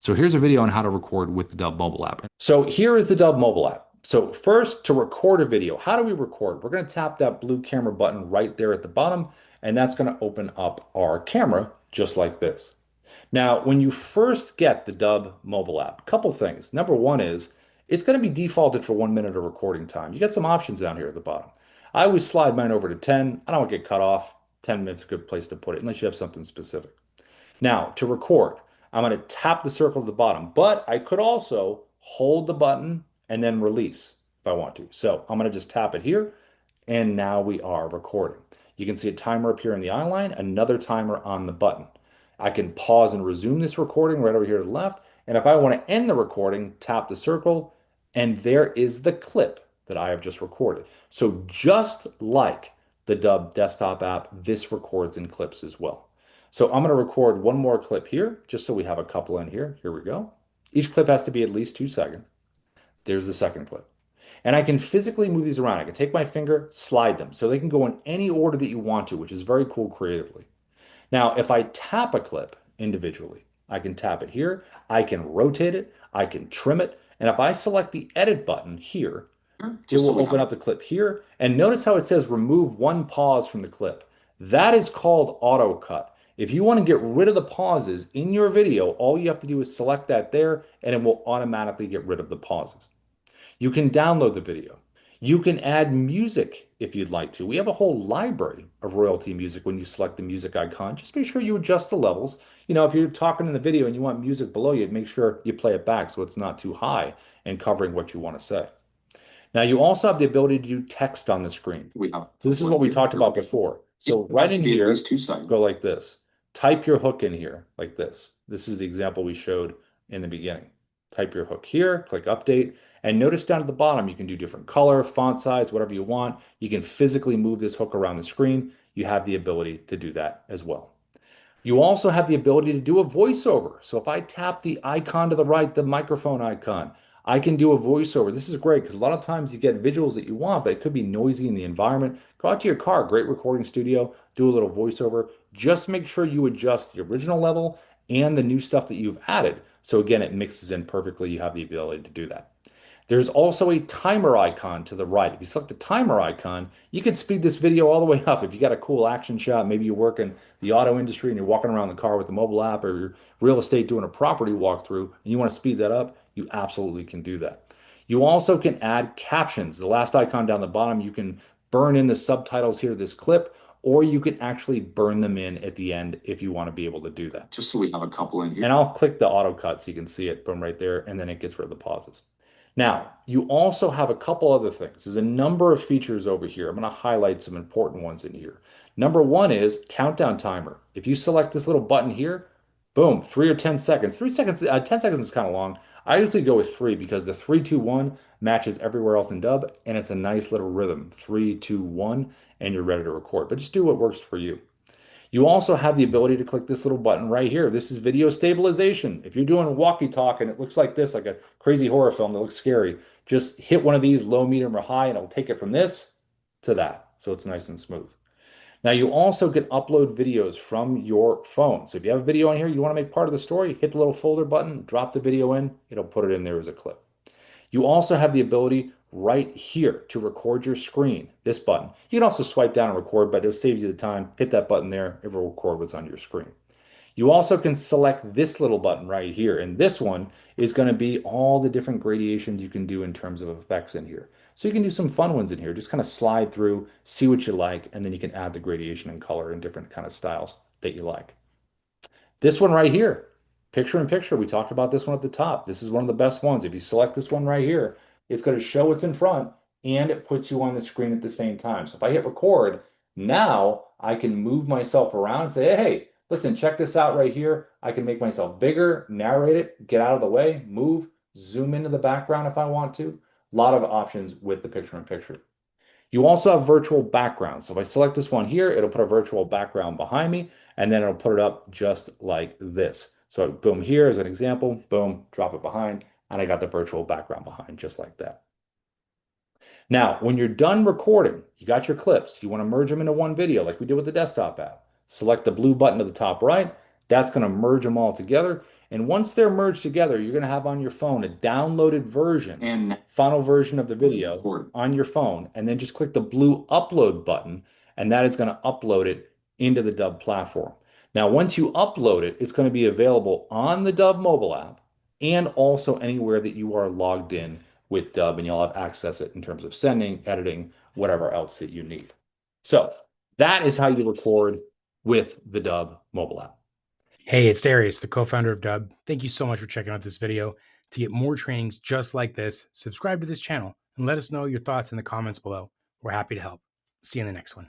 So here's a video on how to record with the Dubb mobile app. So here is the Dubb mobile app. So first, to record a video, how do we record? We're going to tap that blue camera button right there at the bottom, and that's going to open up our camera just like this. Now, when you first get the Dubb mobile app, a couple things. Number one is it's going to be defaulted for 1 minute of recording time. You got some options down here at the bottom. I always slide mine over to 10. I don't want to get cut off. 10 minutes is a good place to put it, unless you have something specific. Now, to record, I'm going to tap the circle at the bottom, but I could also hold the button and then release if I want to. So I'm going to just tap it here, and now we are recording. You can see a timer appear in the eye line, another timer on the button. I can pause and resume this recording right over here to the left. And if I want to end the recording, tap the circle, and there is the clip that I have just recorded. So just like the Dubb desktop app, this records in clips as well. So I'm going to record one more clip here, just so we have a couple in here. Here we go. Each clip has to be at least 2 seconds. There's the second clip. And I can physically move these around. I can take my finger, slide them, so they can go in any order that you want to, which is very cool creatively. Now, if I tap a clip individually, I can tap it here, I can rotate it, I can trim it, and if I select the edit button here, it Just so will we open have. up the clip here. And notice how it says remove one pause from the clip. That is called auto cut. If you want to get rid of the pauses in your video, all you have to do is select that there and it will automatically get rid of the pauses. You can download the video. You can add music if you'd like to. We have a whole library of royalty music when you select the music icon. Just make sure you adjust the levels. If you're talking in the video and you want music below you, make sure you play it back so it's not too high and covering what you want to say. Now, you also have the ability to do text on the screen. We have So a this is one what we here. talked about before. Each So clip right has to in be at least here, 2 seconds. go like this. Type your hook in here like this. This is the example we showed in the beginning. Type your hook here, click update, and notice down at the bottom you can do different color, font size, whatever you want. You can physically move this hook around the screen. You have the ability to do that as well. You also have the ability to do a voiceover. So if I tap the icon to the right, the microphone icon, I can do a voiceover. This is great because a lot of times you get visuals that you want, but it could be noisy in the environment. Go out to your car, great recording studio, do a little voiceover. Just make sure you adjust the original level and the new stuff that you've added. So again, it mixes in perfectly. You have the ability to do that. There's also a timer icon to the right. If you select the timer icon, you can speed this video all the way up. If you got a cool action shot, maybe you work in the auto industry and you're walking around the car with the mobile app, or you're real estate doing a property walkthrough and you want to speed that up, you absolutely can do that. You also can add captions. The last icon down the bottom, you can burn in the subtitles here to this clip, or you can actually burn them in at the end if you want to be able to do that. Just so we have a couple in And here. I'll click the auto cut so you can see it from right there, and then it gets rid of the pauses. Now, you also have a couple other things. There's a number of features over here. I'm going to highlight some important ones in here. Number one is countdown timer. If you select this little button here, boom, 3 or 10 seconds. 3 seconds, 10 seconds is kind of long. I usually go with three because the 3, 2, 1 matches everywhere else in Dubb, and it's a nice little rhythm. 3, 2, 1, and you're ready to record. But just do what works for you. You also have the ability to click this little button right here. This is video stabilization. If you're doing a walkie-talk and it looks like this, like a crazy horror film that looks scary, just hit one of these low, medium, or high, and it'll take it from this to that. So it's nice and smooth. Now you also can upload videos from your phone. So if you have a video on here you want to make part of the story, hit the little folder button, drop the video in, it'll put it in there as a clip. You also have the ability right here to record your screen, this button. You can also swipe down and record, but it saves you the time. Hit that button there, it will record what's on your screen. You also can select this little button right here, and this one is going to be all the different gradations you can do in terms of effects in here. So you can do some fun ones in here. Just kind of slide through, see what you like, and then you can add the gradation and color in different kind of styles that you like. This one right here, picture in picture, we talked about this one at the top. This is one of the best ones. If you select this one right here, it's going to show what's in front and it puts you on the screen at the same time. So if I hit record, now I can move myself around and say, hey, listen, check this out right here. I can make myself bigger, narrate it, get out of the way, move, zoom into the background if I want to. A lot of options with the picture in picture. You also have virtual backgrounds. So if I select this one here, it'll put a virtual background behind me, and then it'll put it up just like this. So boom, here as an example, boom, drop it behind, and I got the virtual background behind just like that. Now, when you're done recording, you got your clips, you want to merge them into one video like we did with the desktop app. Select the blue button at the top right, That's going to merge them all together. And once they're merged together, you're going to have on your phone a downloaded version, and final version of the video on your phone. And then just click the blue upload button, and that is going to upload it into the Dubb platform. Now, once you upload it, it's going to be available on the Dubb mobile app and also anywhere that you are logged in with Dubb, and you'll have access it in terms of sending, editing, whatever else that you need. So that is how you record with the Dubb mobile app. Hey, it's Darius, the co-founder of Dubb. Thank you so much for checking out this video. To get more trainings just like this, subscribe to this channel and let us know your thoughts in the comments below. We're happy to help. See you in the next one.